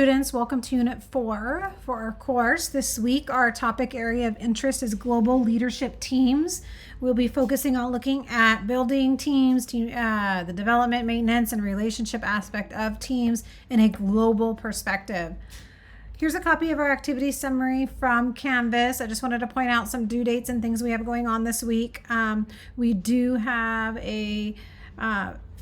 Students, welcome to Unit 4 for our course. This week, our topic area of interest is global leadership teams. We'll be focusing on looking at building teams, the development, maintenance, and relationship aspect of teams in a global perspective. Here's a copy of our activity summary from Canvas. I just wanted to point out some due dates and things we have going on this week. We do have a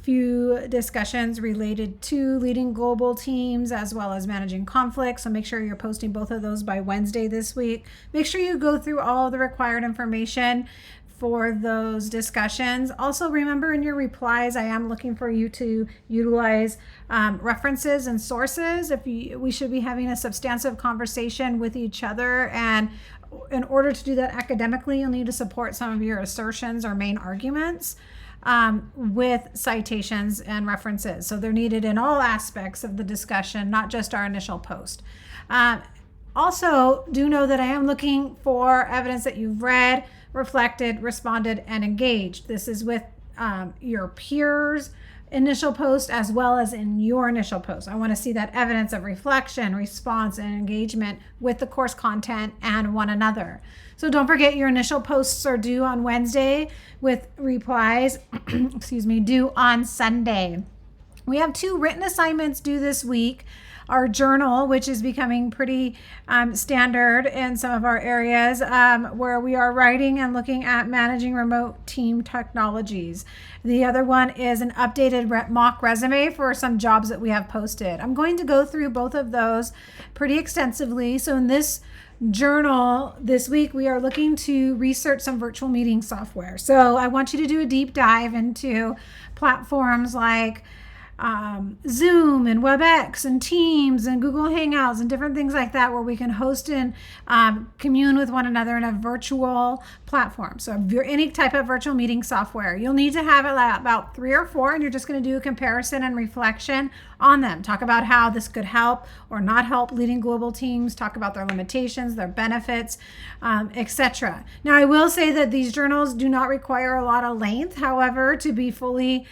few discussions related to leading global teams as well as managing conflict. So make sure you're posting both of those by Wednesday this week. Make sure you go through all the required information for those discussions. Also remember in your replies, I am looking for you to utilize references and sources. We should be having a substantive conversation with each other, and in order to do that academically, you'll need to support some of your assertions or main arguments with citations and references. So they're needed in all aspects of the discussion, not just our initial post. Also, do know that I am looking for evidence that you've read, reflected, responded, and engaged. This is with your peers' initial post as well as in your initial post. I want to see that evidence of reflection, response, and engagement with the course content and one another. So don't forget your initial posts are due on Wednesday with replies, due on Sunday. We have 2 written assignments due this week. Our journal, which is becoming pretty standard in some of our areas, where we are writing and looking at managing remote team technologies. The other one is an updated mock resume for some jobs that we have posted. I'm going to go through both of those pretty extensively. So in this journal this week, we are looking to research some virtual meeting software. So I want you to do a deep dive into platforms like Zoom and WebEx and Teams and Google Hangouts and different things like that, where we can host and commune with one another in a virtual platform. So if you're any type of virtual meeting software, you'll need to have about 3 or 4, and you're just going to do a comparison and reflection on them. Talk about how this could help or not help leading global teams. Talk about their limitations, their benefits, etc. Now, I will say that these journals do not require a lot of length. However, to be fully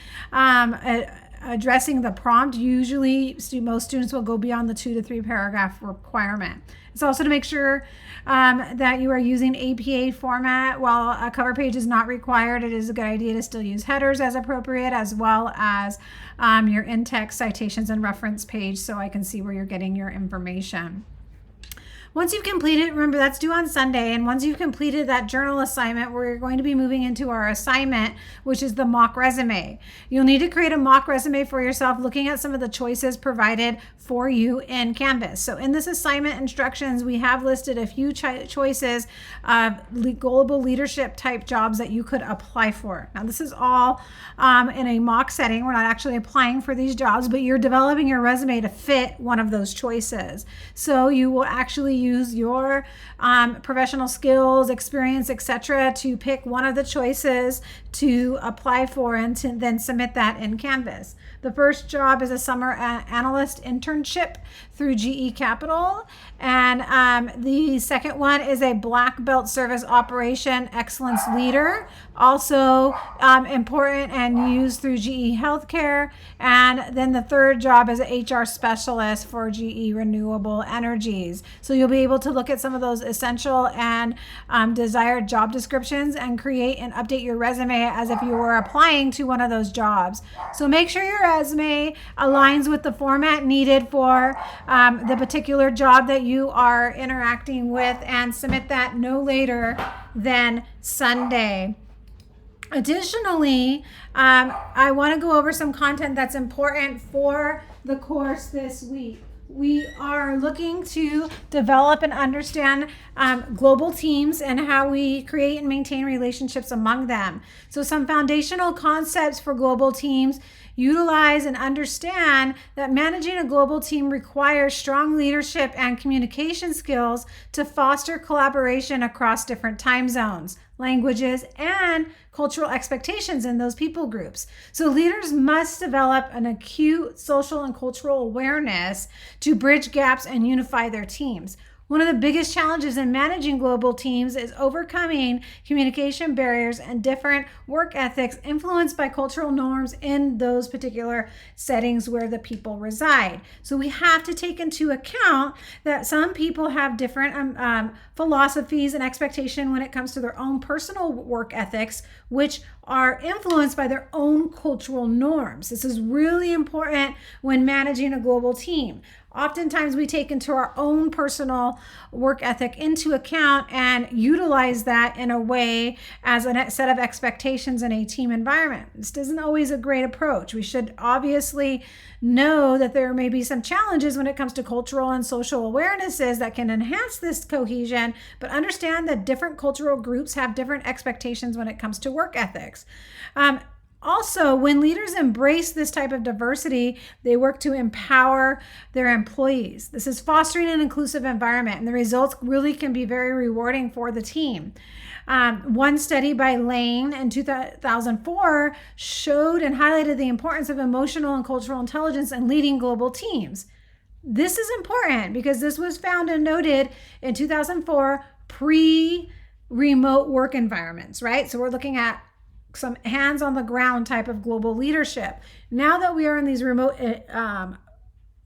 addressing the prompt, usually most students will go beyond the 2 to 3 paragraph requirement. It's also to make sure that you are using APA format. While a cover page is not required, it is a good idea to still use headers as appropriate, as well as your in-text citations and reference page, so I can see where you're getting your information. Once you've completed, remember that's due on Sunday, and once you've completed that journal assignment, we're going to be moving into our assignment, which is the mock resume. You'll need to create a mock resume for yourself, looking at some of the choices provided for you in Canvas. So in this assignment instructions, we have listed a few choices of global leadership type jobs that you could apply for. Now, this is all in a mock setting. We're not actually applying for these jobs, but you're developing your resume to fit one of those choices. So you will actually use your professional skills, experience, etc. to pick one of the choices to apply for and to then submit that in Canvas. The first job is a summer analyst internship through GE Capital, and the second one is a black belt service operation excellence leader, also important and used through GE Healthcare. And then the third job is an HR specialist for GE Renewable Energies. So you'll be able to look at some of those essential and desired job descriptions and create and update your resume as if you were applying to one of those jobs. So make sure your resume aligns with the format needed for the particular job that you are interacting with, and submit that no later than Sunday. Additionally, I want to go over some content that's important for the course this week. We are looking to develop and understand global teams and how we create and maintain relationships among them. So some foundational concepts for global teams: utilize and understand that managing a global team requires strong leadership and communication skills to foster collaboration across different time zones, languages, and cultural expectations in those people groups. So leaders must develop an acute social and cultural awareness to bridge gaps and unify their teams. One of the biggest challenges in managing global teams is overcoming communication barriers and different work ethics influenced by cultural norms in those particular settings where the people reside. So we have to take into account that some people have different philosophies and expectation when it comes to their own personal work ethics, which are influenced by their own cultural norms. This is really important when managing a global team. Oftentimes we take into our own personal work ethic into account and utilize that in a way as a set of expectations in a team environment. This isn't always a great approach. We should obviously know that there may be some challenges when it comes to cultural and social awarenesses that can enhance this cohesion, but understand that different cultural groups have different expectations when it comes to work ethics. Also, when leaders embrace this type of diversity, they work to empower their employees. This is fostering an inclusive environment, and the results really can be very rewarding for the team. One study by Lane in 2004 showed and highlighted the importance of emotional and cultural intelligence in leading global teams. This is important because this was found and noted in 2004 pre-remote work environments, right? So we're looking at some hands on the ground type of global leadership. Now that we are in these remote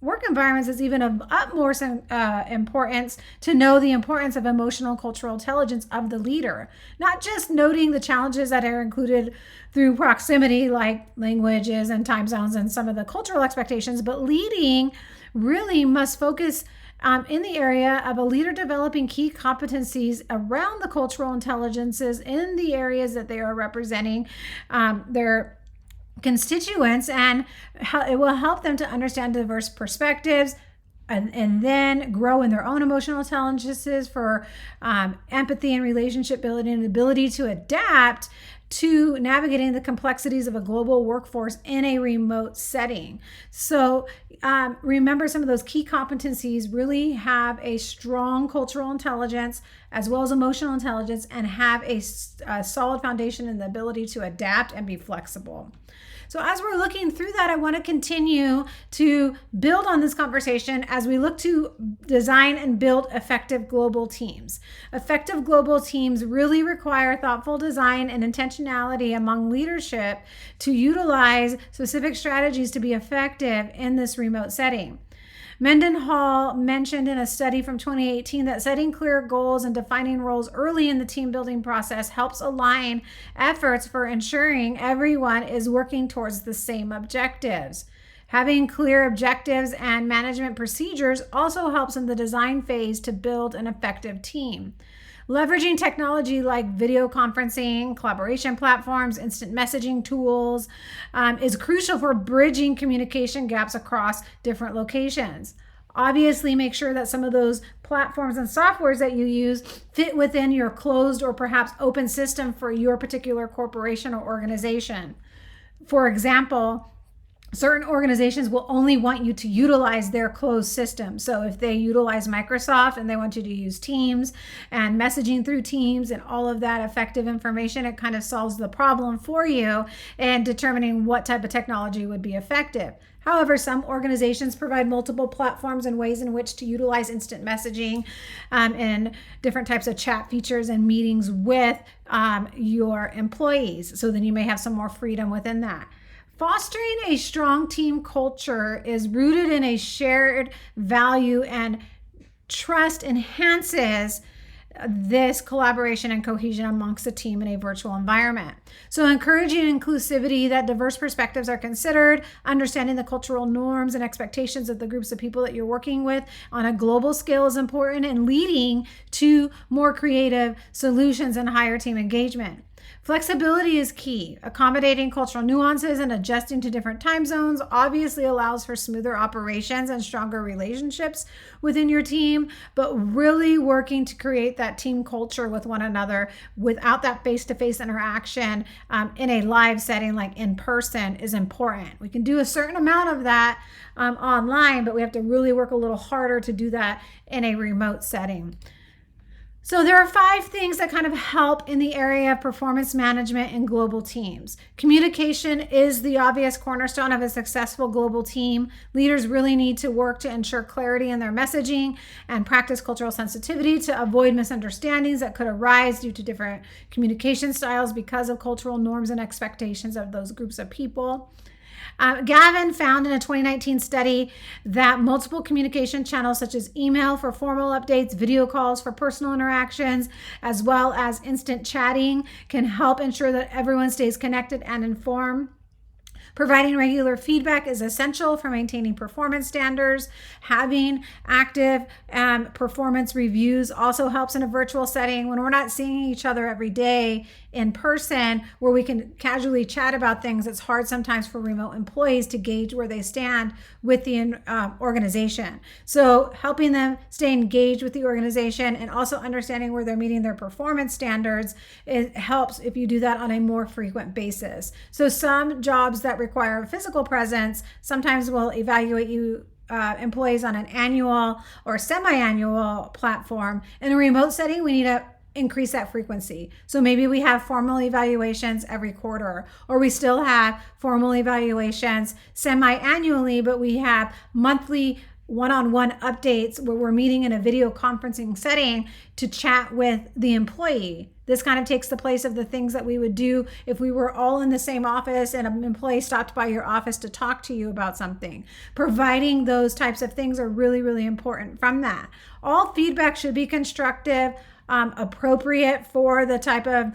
work environments, it's even of utmost importance to know the importance of emotional cultural intelligence of the leader, not just noting the challenges that are included through proximity like languages and time zones and some of the cultural expectations, but leading really must focus in the area of a leader developing key competencies around the cultural intelligences in the areas that they are representing their constituents, and it will help them to understand diverse perspectives and then grow in their own emotional intelligences for empathy and relationship building and ability to adapt to navigating the complexities of a global workforce in a remote setting. So remember, some of those key competencies really have a strong cultural intelligence as well as emotional intelligence, and have a solid foundation in the ability to adapt and be flexible. So as we're looking through that, I want to continue to build on this conversation as we look to design and build effective global teams. Effective global teams really require thoughtful design and intentionality among leadership to utilize specific strategies to be effective in this remote setting. Mendenhall mentioned in a study from 2018 that setting clear goals and defining roles early in the team building process helps align efforts for ensuring everyone is working towards the same objectives. Having clear objectives and management procedures also helps in the design phase to build an effective team. Leveraging technology like video conferencing, collaboration platforms, instant messaging tools is crucial for bridging communication gaps across different locations. Obviously, make sure that some of those platforms and softwares that you use fit within your closed or perhaps open system for your particular corporation or organization. For example, certain organizations will only want you to utilize their closed system. So if they utilize Microsoft and they want you to use Teams and messaging through Teams and all of that effective information, it kind of solves the problem for you in determining what type of technology would be effective. However, some organizations provide multiple platforms and ways in which to utilize instant messaging and different types of chat features and meetings with your employees. So then you may have some more freedom within that. Fostering a strong team culture is rooted in a shared value, and trust enhances this collaboration and cohesion amongst the team in a virtual environment. So encouraging inclusivity, that diverse perspectives are considered, understanding the cultural norms and expectations of the groups of people that you're working with on a global scale is important, and leading to more creative solutions and higher team engagement. Flexibility is key. Accommodating cultural nuances and adjusting to different time zones obviously allows for smoother operations and stronger relationships within your team, but really working to create that team culture with one another without that face-to-face interaction in a live setting like in person is important. We can do a certain amount of that online, but we have to really work a little harder to do that in a remote setting. So there are 5 things that kind of help in the area of performance management in global teams. Communication is the obvious cornerstone of a successful global team. Leaders really need to work to ensure clarity in their messaging and practice cultural sensitivity to avoid misunderstandings that could arise due to different communication styles because of cultural norms and expectations of those groups of people. Gavin found in a 2019 study that multiple communication channels such as email for formal updates, video calls for personal interactions, as well as instant chatting can help ensure that everyone stays connected and informed. Providing regular feedback is essential for maintaining performance standards. Having active performance reviews also helps in a virtual setting when we're not seeing each other every day in person, where we can casually chat about things. It's hard sometimes for remote employees to gauge where they stand with the organization. So helping them stay engaged with the organization and also understanding where they're meeting their performance standards, it helps if you do that on a more frequent basis. So some jobs that require a physical presence sometimes will evaluate you employees on an annual or semi-annual platform. In a remote setting, we need to increase that frequency. So maybe we have formal evaluations every quarter, or we still have formal evaluations semi-annually, but we have monthly one-on-one updates where we're meeting in a video conferencing setting to chat with the employee. This kind of takes the place of the things that we would do if we were all in the same office and an employee stopped by your office to talk to you about something. Providing those types of things are really, really important from that. All feedback should be constructive, appropriate for the type of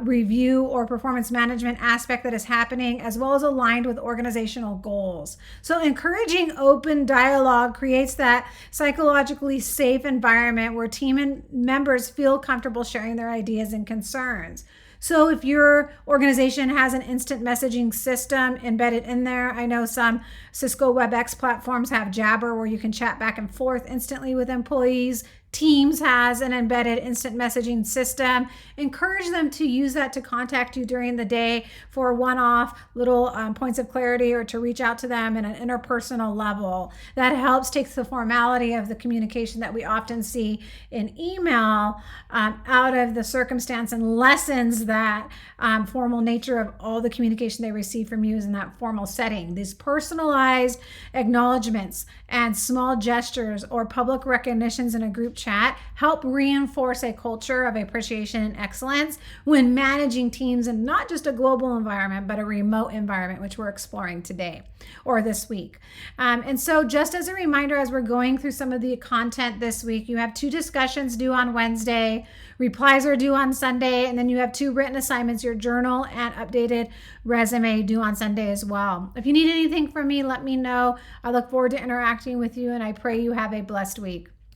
review or performance management aspect that is happening, as well as aligned with organizational goals. So encouraging open dialogue creates that psychologically safe environment where team members feel comfortable sharing their ideas and concerns. So if your organization has an instant messaging system embedded in there, I know some Cisco WebEx platforms have Jabber where you can chat back and forth instantly with employees. Teams has an embedded instant messaging system. Encourage them to use that to contact you during the day for one-off little points of clarity or to reach out to them in an interpersonal level. That helps take the formality of the communication that we often see in email out of the circumstance and lessens that formal nature of all the communication they receive from you in that formal setting. These personalized acknowledgments and small gestures or public recognitions in a group chat help reinforce a culture of appreciation and excellence when managing teams in not just a global environment, but a remote environment, which we're exploring today or this week. And so just as a reminder, as we're going through some of the content this week, you have 2 discussions due on Wednesday, replies are due on Sunday, and then you have 2 written assignments, your journal and updated resume due on Sunday as well. If you need anything from me, let me know. I look forward to interacting with you, and I pray you have a blessed week.